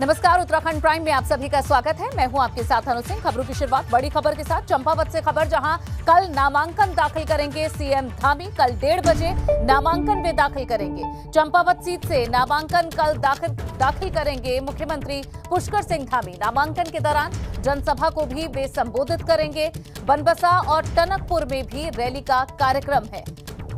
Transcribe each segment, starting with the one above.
नमस्कार, उत्तराखंड प्राइम में आप सभी का स्वागत है। मैं हूं आपके साथ अनु सिंह। खबरों की शुरुआत बड़ी खबर के साथ। चंपावत से खबर, जहां कल नामांकन दाखिल करेंगे सीएम धामी। कल 1:30 बजे नामांकन वे दाखिल करेंगे। चंपावत सीट से नामांकन कल दाखिल करेंगे मुख्यमंत्री पुष्कर सिंह धामी। नामांकन के दौरान जनसभा को भी वे संबोधित करेंगे। बनबसा और टनकपुर में भी रैली का कार्यक्रम है।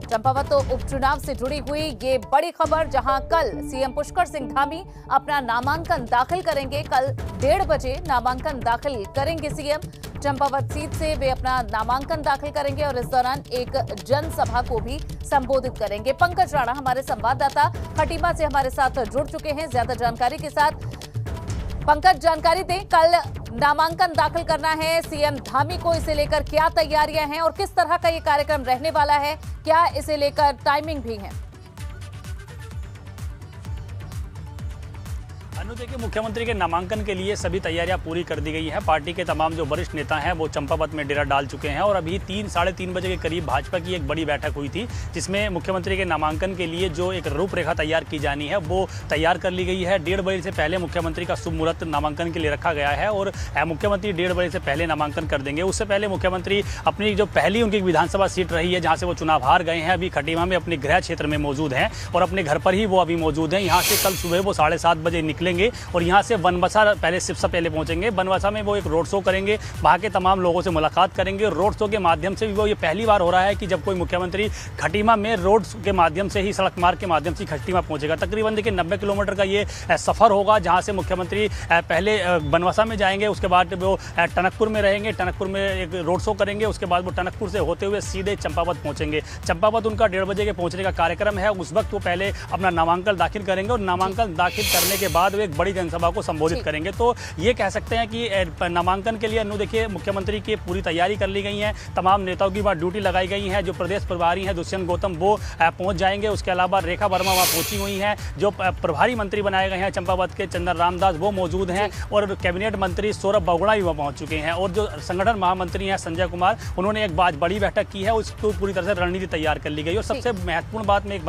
चंपावत उपचुनाव से जुड़ी हुई ये बड़ी खबर, जहां कल सीएम पुष्कर सिंह धामी अपना नामांकन दाखिल करेंगे। कल 1:30 बजे नामांकन दाखिल करेंगे सीएम। चंपावत सीट से वे अपना नामांकन दाखिल करेंगे और इस दौरान एक जनसभा को भी संबोधित करेंगे। पंकज राणा हमारे संवाददाता खटीमा से हमारे साथ जुड़ चुके हैं ज्यादा जानकारी के साथ। पंकज, जानकारी दें, कल नामांकन दाखिल करना है सीएम धामी को, इसे लेकर क्या तैयारियां हैं और किस तरह का ये कार्यक्रम रहने वाला है, क्या इसे लेकर टाइमिंग भी है? देखिए, मुख्यमंत्री के नामांकन के लिए सभी तैयारियां पूरी कर दी गई हैं। पार्टी के तमाम जो वरिष्ठ नेता हैं वो चंपावत में डेरा डाल चुके हैं और अभी 3 साढ़े 3 बजे के करीब भाजपा की एक बड़ी बैठक हुई थी, जिसमें मुख्यमंत्री के नामांकन के लिए जो एक रूपरेखा तैयार की जानी है वो तैयार कर ली गई है। 1:30 बजे से पहले मुख्यमंत्री का शुभ मुहूर्त नामांकन के लिए रखा गया है और मुख्यमंत्री 1:30 बजे से पहले नामांकन कर देंगे। उससे पहले मुख्यमंत्री अपनी जो पहली उनकी विधानसभा सीट रही है, जहाँ से वो चुनाव हार गए हैं, अभी खटीमा में अपने गृह क्षेत्र में मौजूद हैं और अपने घर पर ही वो अभी मौजूद हैं। यहाँ से कल सुबह वो 7:30 बजे निकलेंगे और यहाँ से बनबसा पहले सबसे पहले पहुंचेंगे। बनबसा में वो एक रोड शो करेंगे, वहाँ के तमाम लोगों से मुलाकात करेंगे। रोड शो के माध्यम से भी वो ये पहली बार हो रहा है कि जब कोई मुख्यमंत्री खटीमा में रोड के माध्यम से ही, सड़क मार्ग के माध्यम से खटीमा पहुंचेगा। तकरीबन देखिए 90 किलोमीटर का ये सफर होगा, जहाँ से मुख्यमंत्री पहले बनबसा में जाएंगे, उसके बाद वो टनकपुर में रहेंगे, टनकपुर में एक रोड शो करेंगे, उसके बाद वो टनकपुर से होते हुए सीधे चंपावत पहुंचेंगे। चंपावत उनका 1:30 बजे के पहुंचने का कार्यक्रम है। उस वक्त वो पहले अपना नामांकन दाखिल करेंगे और नामांकन दाखिल करने के बाद वो एक बड़ी जनसभा को संबोधित करेंगे। तो ये कह सकते हैं कि नामांकन के लिए देखिए मुख्यमंत्री की पूरी तैयारी कर ली गई है। तमाम नेताओं की वहाँ ड्यूटी लगाई गई है। जो प्रदेश प्रभारी हैं दुष्यंत गौतम वो पहुंच जाएंगे। उसके अलावा रेखा वर्मा वहाँ पहुंची हुई हैं। जो प्रभारी मंत्री बनाए गए हैं चंपावत के, चंदन रामदास, वो मौजूद हैं और कैबिनेट मंत्री सौरभ बगुड़ा भी वहाँ पहुँच चुके हैं। और जो संगठन महामंत्री हैं संजय कुमार, उन्होंने एक बड़ी बैठक की है, उसको पूरी तरह से रणनीति तैयार कर ली गई। और सबसे महत्वपूर्ण बात मैं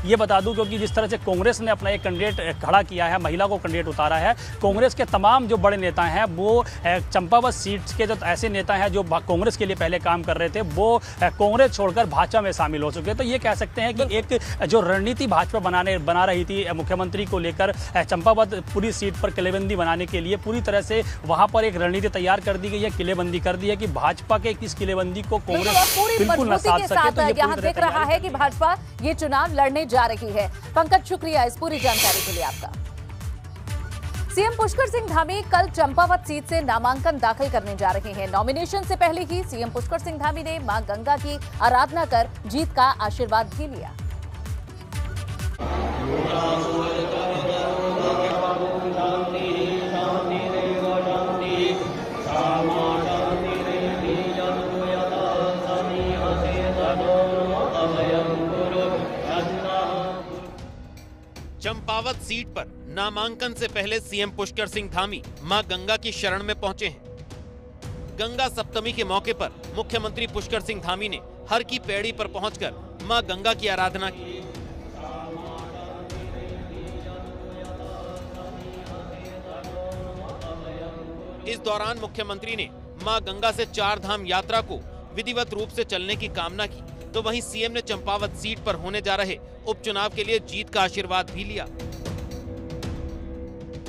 ये बता दूं, क्योंकि जिस तरह से कांग्रेस ने अपना एक कैंडिडेट खड़ा किया है, महिला को कैंडिडेट उतारा है, कांग्रेस के तमाम जो बड़े नेता हैं वो चंपावत सीट के जो ऐसे नेता हैं जो कांग्रेस के लिए पहले काम कर रहे थे, वो कांग्रेस छोड़कर भाजपा में शामिल हो चुके हैं। तो ये कह सकते हैं कि एक जो रणनीति भाजपा बना रही थी मुख्यमंत्री को लेकर, चंपावत पूरी सीट पर किलेबंदी बनाने के लिए पूरी तरह से वहां पर एक रणनीति तैयार कर दी गई है, किलेबंदी कर दी है कि भाजपा के इस किलेबंदी को कांग्रेस बिल्कुल न साध सके। तो यहाँ दिख रहा है कि भाजपा ये चुनाव लड़ने जा रही है। पंकज, शुक्रिया इस पूरी जानकारी के लिए आपका। सीएम पुष्कर सिंह धामी कल चंपावत सीट से नामांकन दाखिल करने जा रहे हैं। नॉमिनेशन से पहले ही सीएम पुष्कर सिंह धामी ने मां गंगा की आराधना कर जीत का आशीर्वाद भी लिया। चंपावत सीट पर नामांकन से पहले सीएम पुष्कर सिंह धामी मां गंगा की शरण में पहुंचे हैं। गंगा सप्तमी के मौके पर मुख्यमंत्री पुष्कर सिंह धामी ने हर की पैड़ी पर पहुंचकर मां गंगा की आराधना की। इस दौरान मुख्यमंत्री ने मां गंगा से 4 धाम यात्रा को विधिवत रूप से चलने की कामना की। तो वहीं सीएम ने चंपावत सीट पर होने जा रहे उपचुनाव के लिए जीत का आशीर्वाद भी लिया।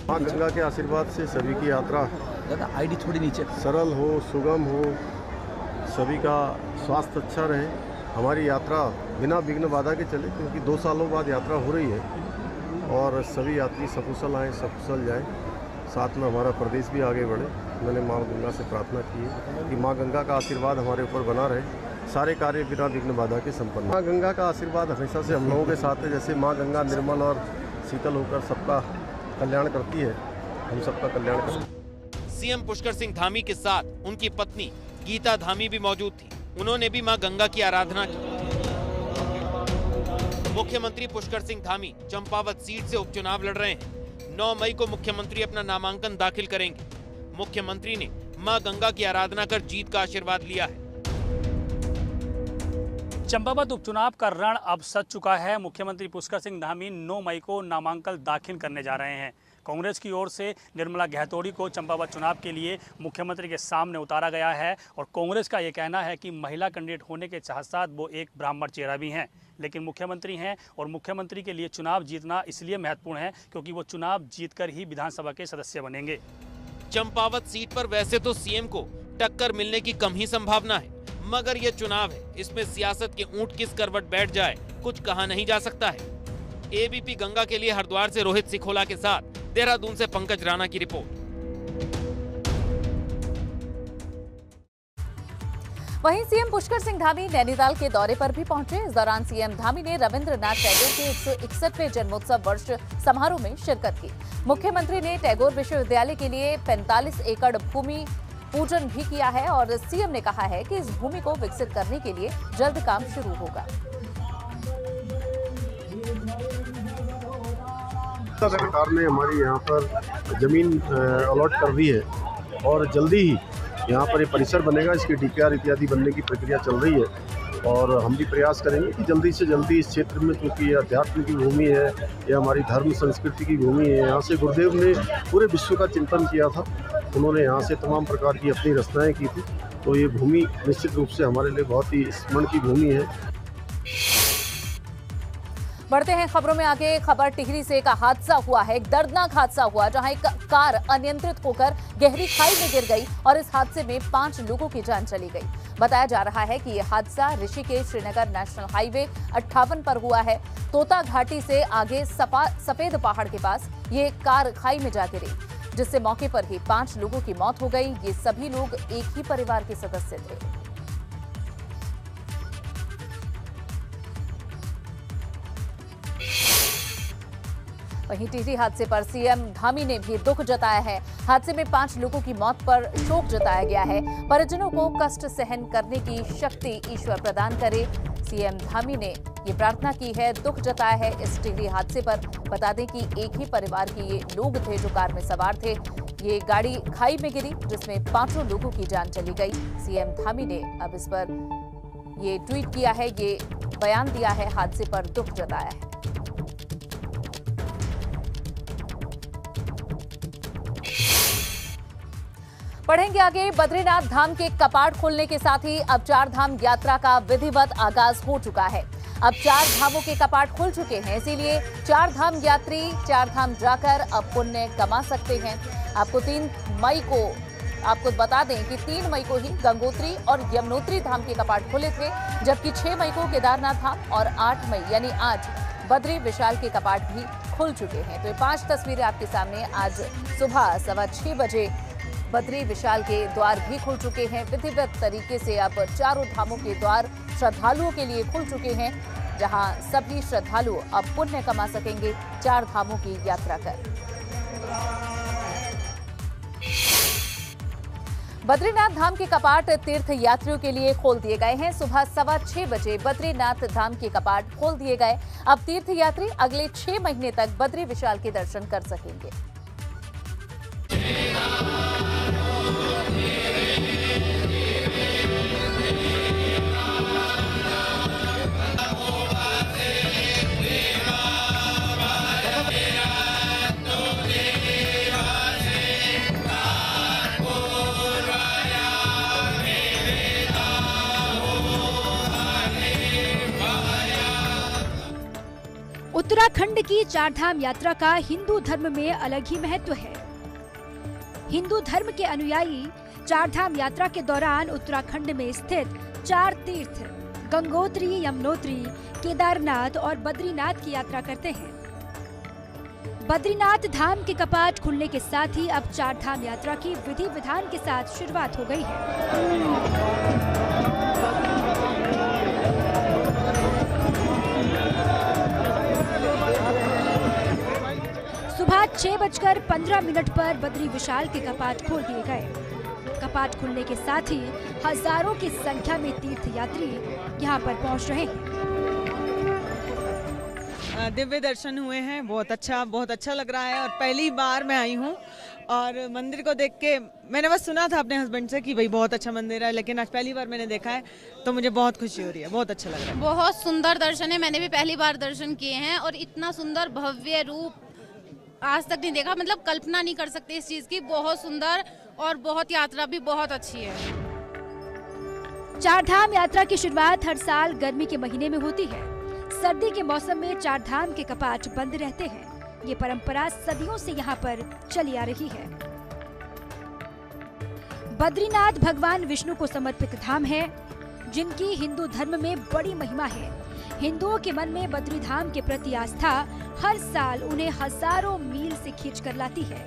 मां गंगा के आशीर्वाद से सभी की यात्रा आईडी थोड़ी नीचे सरल हो, सुगम हो, सभी का स्वास्थ्य अच्छा रहे, हमारी यात्रा बिना विघ्न बाधा के चले, क्योंकि 2 सालों बाद यात्रा हो रही है और सभी यात्री सकुशल आए, सकुशल जाए, साथ में हमारा प्रदेश भी आगे बढ़े। मैंने मां गंगा से प्रार्थना की है कि मां गंगा का आशीर्वाद हमारे ऊपर बना रहे, सारे कार्य बिना विघ्न बाधा के संपन्न। मां गंगा का आशीर्वाद हमेशा से हम लोगों के साथ है। जैसे मां गंगा निर्मल और शीतल होकर सबका कल्याण करती है, हम सबका कल्याण करती है। सीएम पुष्कर सिंह धामी के साथ उनकी पत्नी गीता धामी भी मौजूद थी। उन्होंने भी मां गंगा की आराधना की। मुख्यमंत्री पुष्कर सिंह धामी चंपावत सीट से उपचुनाव लड़ रहे हैं। 9 मई को मुख्यमंत्री अपना नामांकन दाखिल करेंगे। मुख्यमंत्री ने मां गंगा की आराधना कर जीत का आशीर्वाद लिया है। चंपावत उपचुनाव का रण अब सज चुका है। मुख्यमंत्री पुष्कर सिंह धामी 9 मई को नामांकन दाखिल करने जा रहे हैं। कांग्रेस की ओर से निर्मला गहतोड़ी को चंपावत चुनाव के लिए मुख्यमंत्री के सामने उतारा गया है और कांग्रेस का ये कहना है कि महिला कैंडिडेट होने के साथ वो एक ब्राह्मण चेहरा भी हैं, लेकिन मुख्यमंत्री हैं और मुख्यमंत्री के लिए चुनाव जीतना इसलिए महत्वपूर्ण है क्योंकि वो चुनाव जीतकर ही विधानसभा के सदस्य बनेंगे। चंपावत सीट पर वैसे तो सीएम को टक्कर मिलने की कम ही संभावना है, मगर ये चुनाव है, इसमें सियासत के ऊंट किस करवट बैठ जाए कुछ कहा नहीं जा सकता है। एबीपी गंगा के लिए हरिद्वार से रोहित सिखोला के साथ देहरादून से पंकज राणा की रिपोर्ट। वहीं सीएम पुष्कर सिंह धामी नैनीताल के दौरे पर भी पहुंचे। इस दौरान सीएम धामी ने रविंद्रनाथ टैगोर के 161वें जन्मोत्सव वर्ष समारोह में शिरकत की। मुख्यमंत्री ने टैगोर विश्वविद्यालय के लिए 45 एकड़ भूमि पूजन भी किया है और सीएम ने कहा है कि इस भूमि को विकसित करने के लिए जल्द काम शुरू होगा। सरकार ने हमारी यहाँ पर जमीन अलॉट कर दी है और जल्दी ही यहाँ पर ये परिसर बनेगा। इसकी डीपीआर इत्यादि बनने की प्रक्रिया चल रही है और हम भी प्रयास करेंगे कि जल्दी से जल्दी इस क्षेत्र में, क्योंकि ये अध्यात्म की भूमि है, ये हमारी धर्म संस्कृति की भूमि है। यहाँ से गुरुदेव ने पूरे विश्व का चिंतन किया था, उन्होंने यहाँ से तमाम प्रकार की अपनी रचनाएं की थी, तो ये भूमि निश्चित रूप से हमारे लिए बहुत ही स्मरण की भूमि है। बढ़ते हैं खबरों में आगे। खबर टिहरी से एक हादसा हुआ है, एक दर्दनाक हादसा हुआ जहां एक कार अनियंत्रित होकर गहरी खाई में गिर गई और इस हादसे में 5 लोगों की जान चली गई। बताया जा रहा है कि यह हादसा ऋषिकेश श्रीनगर नेशनल हाईवे 58 पर हुआ है। तोता घाटी से आगे सफेद पहाड़ के पास ये कार खाई में जा गिरी, जिससे मौके पर ही 5 लोगों की मौत हो गई। ये सभी लोग एक ही परिवार के सदस्य थे। वहीं टिहरी हादसे पर सीएम धामी ने भी दुख जताया है। हादसे में 5 लोगों की मौत पर शोक जताया गया है। परिजनों को कष्ट सहन करने की शक्ति ईश्वर प्रदान करे, सीएम धामी ने ये प्रार्थना की है, दुख जताया है इस टिहरी हादसे पर। बता दें कि एक ही परिवार के ये लोग थे जो कार में सवार थे। ये गाड़ी खाई में गिरी जिसमें 5 लोगों की जान चली गई। सीएम धामी ने अब इस पर ये ट्वीट किया है, ये बयान दिया है, हादसे पर दुख जताया है। पढ़ेंगे आगे। बद्रीनाथ धाम के कपाट खुलने के साथ ही अब 4 धाम यात्रा का विधिवत आगाज हो चुका है। अब 4 धामों के कपाट खुल चुके हैं, इसीलिए 4 धाम यात्री 4 धाम जाकर अब पुण्य कमा सकते हैं। आपको बता दें कि 3 मई को ही गंगोत्री और यमुनोत्री धाम के कपाट खुले थे, जबकि 6 मई को केदारनाथ धाम और 8 मई यानी आज बद्री विशाल के कपाट भी खुल चुके हैं। तो ये 5 तस्वीरें आपके सामने। आज सुबह 6:15 बजे बद्री विशाल के द्वार भी खुल चुके हैं। विधिवत तरीके से अब 4 धामों के द्वार श्रद्धालुओं के लिए खुल चुके हैं, जहां सभी श्रद्धालु अब पुण्य कमा सकेंगे 4 धामों की यात्रा कर। बद्रीनाथ धाम के कपाट तीर्थ यात्रियों के लिए खोल दिए गए हैं। सुबह 6:15 बजे बद्रीनाथ धाम के कपाट खोल दिए गए। अब तीर्थ यात्री अगले 6 महीने तक बद्री विशाल के दर्शन कर सकेंगे। उत्तराखंड की 4 धाम यात्रा का हिंदू धर्म में अलग ही महत्व है। हिंदू धर्म के अनुयायी 4 धाम यात्रा के दौरान उत्तराखंड में स्थित 4 तीर्थ गंगोत्री, यमुनोत्री, केदारनाथ और बद्रीनाथ की यात्रा करते हैं। बद्रीनाथ धाम के कपाट खुलने के साथ ही अब 4 धाम यात्रा की विधि विधान के साथ शुरुआत हो गई है। सुबह 6:15 पर बद्री विशाल के कपाट खोल दिए गए। कपाट खुलने के साथ ही हजारों की संख्या में तीर्थ यात्री यहां पर पहुंच रहे हैं। दिव्य दर्शन हुए हैं, बहुत अच्छा लग रहा है और पहली बार मैं आई हूँ और मंदिर को देख के मैंने बस सुना था अपने हस्बैंड से कि भाई बहुत अच्छा मंदिर है, लेकिन आज पहली बार मैंने देखा है तो मुझे बहुत खुशी हो रही है, बहुत अच्छा लग रहा है। बहुत सुंदर दर्शन है, मैंने भी पहली बार दर्शन किए हैं और इतना सुंदर भव्य रूप आज तक नहीं देखा, मतलब कल्पना नहीं कर सकते इस चीज की। बहुत सुंदर और बहुत यात्रा भी बहुत अच्छी है। चार धाम यात्रा की शुरुआत हर साल गर्मी के महीने में होती है। सर्दी के मौसम में चार धाम के कपाट बंद रहते हैं। ये परंपरा सदियों से यहाँ पर चली आ रही है। बद्रीनाथ भगवान विष्णु को समर्पित धाम है, जिनकी हिंदू धर्म में बड़ी महिमा है। हिंदुओं के मन में बद्री धाम के प्रति आस्था हर साल उन्हें हजारों मील से खींच कर लाती है।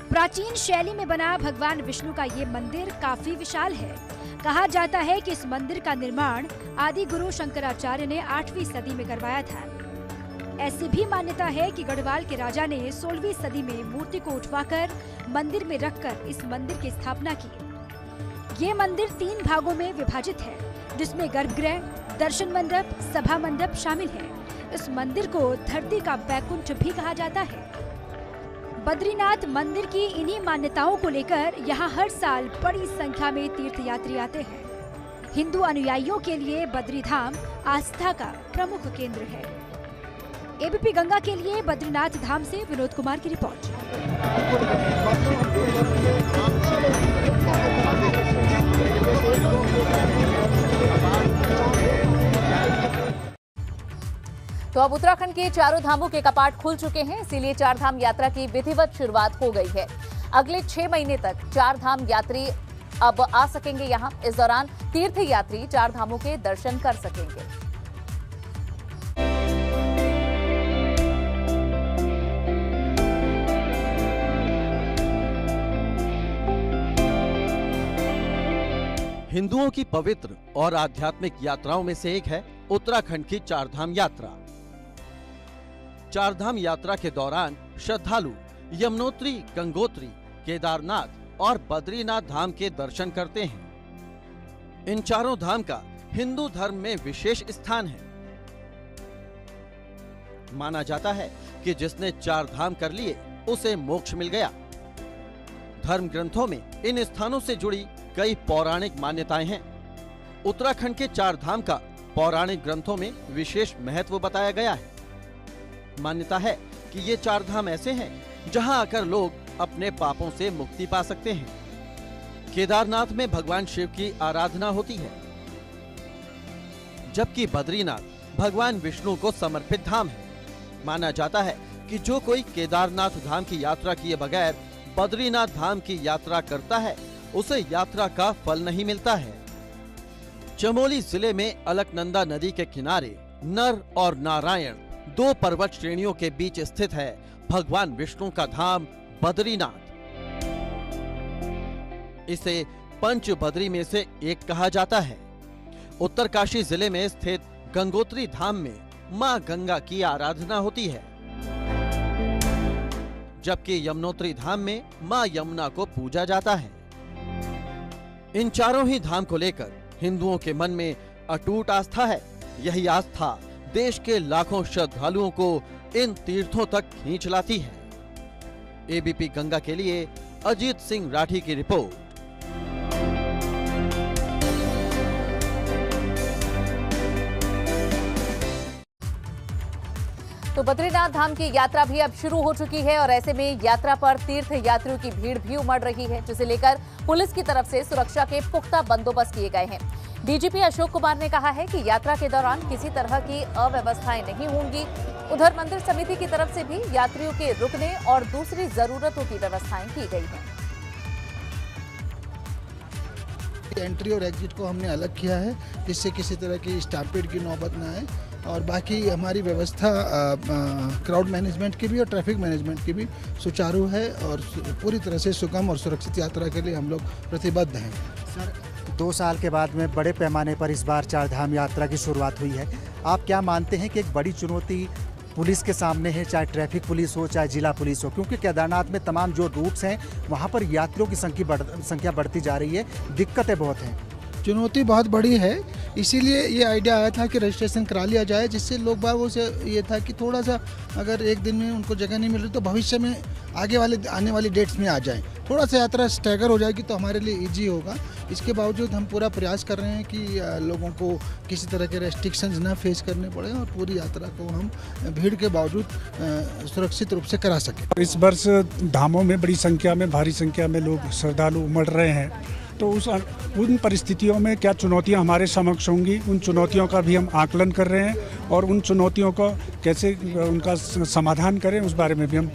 प्राचीन शैली में बना भगवान विष्णु का ये मंदिर काफी विशाल है। कहा जाता है कि इस मंदिर का निर्माण आदि गुरु शंकराचार्य ने 8वीं सदी में करवाया था। ऐसी भी मान्यता है कि गढ़वाल के राजा ने 16वीं सदी में मूर्ति को उठवाकर मंदिर में रखकर इस मंदिर की स्थापना की। ये मंदिर 3 भागों में विभाजित है, जिसमें गर्भगृह, दर्शन मंडप, सभा मंडप शामिल है। इस मंदिर को धरती का बैकुंठ भी कहा जाता है। बद्रीनाथ मंदिर की इन्हीं मान्यताओं को लेकर यहाँ हर साल बड़ी संख्या में तीर्थयात्री आते हैं। हिंदू अनुयायियों के लिए बद्री धाम आस्था का प्रमुख केंद्र है। एबीपी गंगा के लिए बद्रीनाथ धाम से विनोद कुमार की रिपोर्ट। तो अब उत्तराखंड के चारों धामों के कपाट खुल चुके हैं, इसीलिए चार धाम यात्रा की विधिवत शुरुआत हो गई है। अगले 6 महीने तक चार धाम यात्री अब आ सकेंगे यहाँ। इस दौरान तीर्थ यात्री चार धामों के दर्शन कर सकेंगे। हिंदुओं की पवित्र और आध्यात्मिक यात्राओं में से एक है उत्तराखंड की चारधाम यात्रा। चारधाम यात्रा के दौरान श्रद्धालु यमुनोत्री, गंगोत्री, केदारनाथ और बद्रीनाथ धाम के दर्शन करते हैं। इन चारों धाम का हिंदू धर्म में विशेष स्थान है। माना जाता है कि जिसने चार धाम कर लिए उसे मोक्ष मिल गया। धर्म ग्रंथों में इन स्थानों से जुड़ी कई पौराणिक मान्यताएं हैं। उत्तराखंड के चार धाम का पौराणिक ग्रंथों में विशेष महत्व बताया गया है। मान्यता है कि ये चार धाम ऐसे हैं जहां आकर लोग अपने पापों से मुक्ति पा सकते हैं। केदारनाथ में भगवान शिव की आराधना होती है, जबकि बद्रीनाथ भगवान विष्णु को समर्पित धाम है। माना जाता है कि जो कोई केदारनाथ धाम की यात्रा किए बगैर बद्रीनाथ धाम की यात्रा करता है उसे यात्रा का फल नहीं मिलता है। चमोली जिले में अलकनंदा नदी के किनारे नर और नारायण 2 पर्वत श्रेणियों के बीच स्थित है भगवान विष्णु का धाम बद्रीनाथ। इसे पंच बद्री में से एक कहा जाता है। उत्तरकाशी जिले में स्थित गंगोत्री धाम में मां गंगा की आराधना होती है, जबकि यमुनोत्री धाम में मां यमुना को पूजा जाता है। इन चारों ही धाम को लेकर हिंदुओं के मन में अटूट आस्था है। यही आस्था देश के लाखों श्रद्धालुओं को इन तीर्थों तक खींच लाती है। एबीपी गंगा के लिए अजीत सिंह राठी की रिपोर्ट। तो बद्रीनाथ धाम की यात्रा भी अब शुरू हो चुकी है और ऐसे में यात्रा पर तीर्थ यात्रियों की भीड़ भी उमड़ रही है, जिसे लेकर पुलिस की तरफ से सुरक्षा के पुख्ता बंदोबस्त किए गए हैं। डीजीपी अशोक कुमार ने कहा है कि यात्रा के दौरान किसी तरह की अव्यवस्थाएं नहीं होंगी। उधर मंदिर समिति की तरफ से भी यात्रियों के रुकने और दूसरी जरूरतों की व्यवस्थाएं की गई हैं। एंट्री और एग्जिट को हमने अलग किया है, जिससे किसी तरह की स्टैम्पेड की नौबत न आए। और बाकी हमारी व्यवस्था क्राउड मैनेजमेंट की भी और ट्रैफिक मैनेजमेंट की भी सुचारू है और पूरी तरह से सुगम और सुरक्षित यात्रा के लिए हम लोग प्रतिबद्ध हैं। सर, 2 साल के बाद में बड़े पैमाने पर इस बार चारधाम यात्रा की शुरुआत हुई है। आप क्या मानते हैं कि एक बड़ी चुनौती पुलिस के सामने है, चाहे ट्रैफिक पुलिस हो चाहे जिला पुलिस हो, क्योंकि केदारनाथ में तमाम जो रूट्स हैं वहाँ पर यात्रियों की संख्या बढ़ती जा रही है, दिक्कतें बहुत हैं। चुनौती बहुत बड़ी है, इसीलिए ये आइडिया आया था कि रजिस्ट्रेशन करा लिया जाए, जिससे लोग बागों से ये था कि थोड़ा सा अगर एक दिन में उनको जगह नहीं मिल रही तो भविष्य में आने वाली डेट्स में आ जाएं। थोड़ा सा यात्रा स्टैगर हो जाएगी तो हमारे लिए ईजी होगा। इसके बावजूद हम पूरा प्रयास कर रहे हैं कि लोगों को किसी तरह के रेस्ट्रिक्शंस ना फेस करने पड़े और पूरी यात्रा को हम भीड़ के बावजूद सुरक्षित रूप से करा सकें। इस वर्ष धामों में बड़ी संख्या में, भारी संख्या में लोग श्रद्धालु उमड़ रहे हैं, तो उन परिस्थितियों में क्या चुनौतियां हमारे समक्ष होंगी, उन चुनौतियों का भी हम आकलन कर रहे हैं और उन चुनौतियों को कैसे उनका समाधान करें उस बारे में भी हम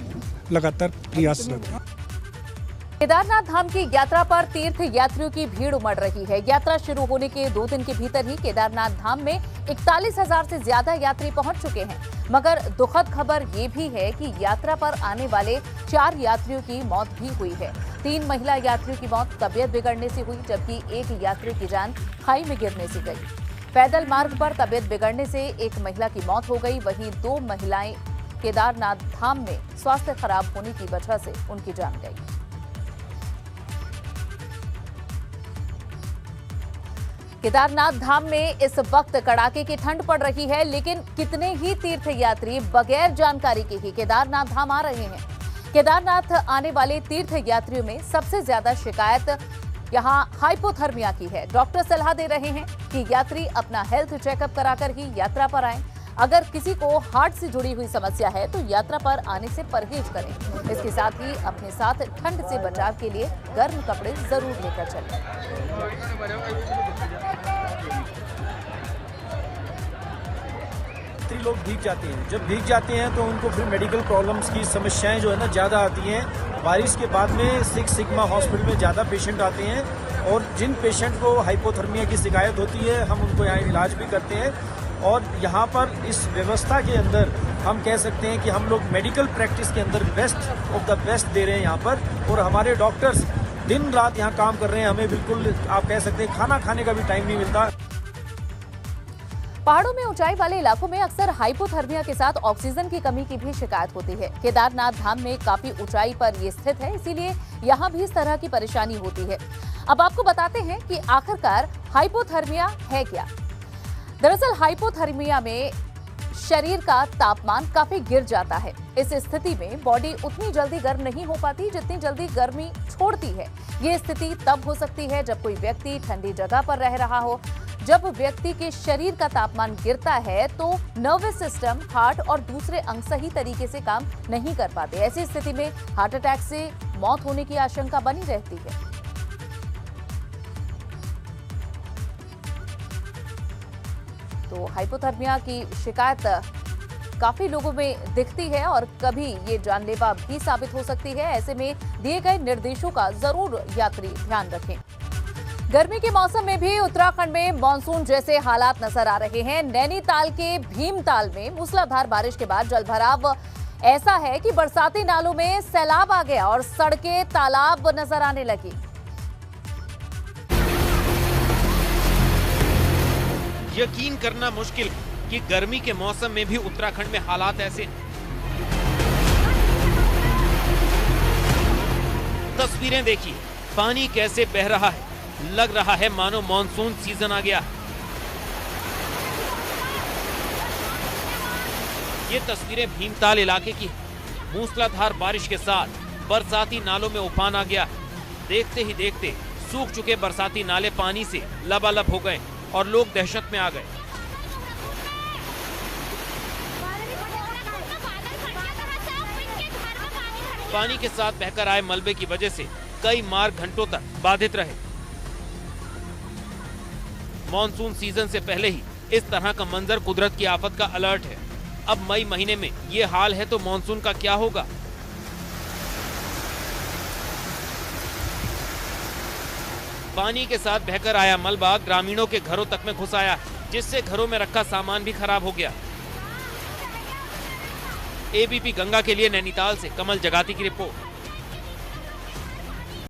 लगातार प्रयासरत हैं। केदारनाथ धाम की यात्रा पर तीर्थ यात्रियों की भीड़ उमड़ रही है। यात्रा शुरू होने के 2 दिन के भीतर ही केदारनाथ धाम में 41,000 से ज्यादा यात्री पहुंच चुके हैं। मगर दुखद खबर ये भी है कि यात्रा पर आने वाले 4 यात्रियों की मौत भी हुई है। 3 महिला यात्रियों की मौत तबीयत बिगड़ने से हुई, जबकि 1 यात्री की जान खाई में गिरने से गई। पैदल मार्ग पर तबीयत बिगड़ने से 1 महिला की मौत हो गई, वहीं 2 महिलाएं केदारनाथ धाम में स्वास्थ्य खराब होने की वजह से उनकी जान गई। केदारनाथ धाम में इस वक्त कड़ाके की ठंड पड़ रही है, लेकिन कितने ही तीर्थ यात्री बगैर जानकारी के ही केदारनाथ धाम आ रहे हैं। केदारनाथ आने वाले तीर्थ यात्रियों में सबसे ज्यादा शिकायत यहां हाइपोथर्मिया की है। डॉक्टर सलाह दे रहे हैं कि यात्री अपना हेल्थ चेकअप कराकर ही यात्रा पर आएं। अगर किसी को हार्ट से जुड़ी हुई समस्या है तो यात्रा पर आने से परहेज करें। इसके साथ ही अपने साथ ठंड से बचाव के लिए गर्म कपड़े जरूर लेकर चलें। लोग भीग जाते हैं, जब भीग जाते हैं तो उनको फिर मेडिकल प्रॉब्लम्स की समस्याएं जो है ना ज़्यादा आती हैं। बारिश के बाद में 6 सिग्मा हॉस्पिटल में ज़्यादा पेशेंट आते हैं और जिन पेशेंट को हाइपोथर्मिया की शिकायत होती है हम उनको यहाँ इलाज भी करते हैं। और यहाँ पर इस व्यवस्था के अंदर हम कह सकते हैं कि हम लोग मेडिकल प्रैक्टिस के अंदर बेस्ट ऑफ द बेस्ट दे रहे हैं यहाँ पर, और हमारे डॉक्टर्स दिन रात यहाँ काम कर रहे हैं। हमें बिल्कुल आप कह सकते हैं खाना खाने का भी टाइम नहीं मिलता। पहाड़ों में ऊंचाई वाले इलाकों में अक्सर हाइपोथर्मिया के साथ ऑक्सीजन की कमी की भी शिकायत होती है। केदारनाथ धाम में काफी ऊंचाई पर ये स्थित है, इसीलिए यहाँ भी इस तरह की परेशानी होती है। अब आपको बताते हैं कि आखिरकार हाइपोथर्मिया है क्या। दरअसल हाइपोथर्मिया में शरीर का तापमान काफी गिर जाता है। इस स्थिति में बॉडी उतनी जल्दी गर्म नहीं हो पाती जितनी जल्दी गर्मी छोड़ती है। ये स्थिति तब हो सकती है जब कोई व्यक्ति ठंडी जगह पर रह रहा हो। जब व्यक्ति के शरीर का तापमान गिरता है तो नर्वस सिस्टम, हार्ट और दूसरे अंग सही तरीके से काम नहीं कर पाते। ऐसी स्थिति में हार्ट अटैक से मौत होने की आशंका बनी रहती है। तो हाइपोथर्मिया की शिकायत काफी लोगों में दिखती है और कभी ये जानलेवा भी साबित हो सकती है। ऐसे में दिए गए निर्देशों का जरूर यात्री ध्यान रखें। गर्मी के मौसम में भी उत्तराखंड में मानसून जैसे हालात नजर आ रहे हैं। नैनीताल के भीमताल में मूसलाधार बारिश के बाद जलभराव ऐसा है कि बरसाती नालों में सैलाब आ गया और सड़कें तालाब नजर आने लगी। यकीन करना मुश्किल कि गर्मी के मौसम में भी उत्तराखंड में हालात ऐसे। तस्वीरें देखिए, पानी कैसे बह रहा है, लग रहा है मानो मॉनसून सीजन आ गया। ये तस्वीरें भीमताल इलाके की। मूसलाधार बारिश के साथ बरसाती नालों में उफान आ गया। देखते ही देखते सूख चुके बरसाती नाले पानी से लबालब हो गए और लोग दहशत में आ गए। पानी के साथ बहकर आए मलबे की वजह से कई मार्ग घंटों तक बाधित रहे। मॉनसून सीजन से पहले ही इस तरह का मंजर कुदरत की आफत का अलर्ट है। अब मई महीने में ये हाल है तो मॉनसून का क्या होगा। पानी के साथ बहकर आया मलबा ग्रामीणों के घरों तक में घुस आया, जिससे घरों में रखा सामान भी खराब हो गया। एबीपी गंगा के लिए नैनीताल से कमल जगाती की रिपोर्ट।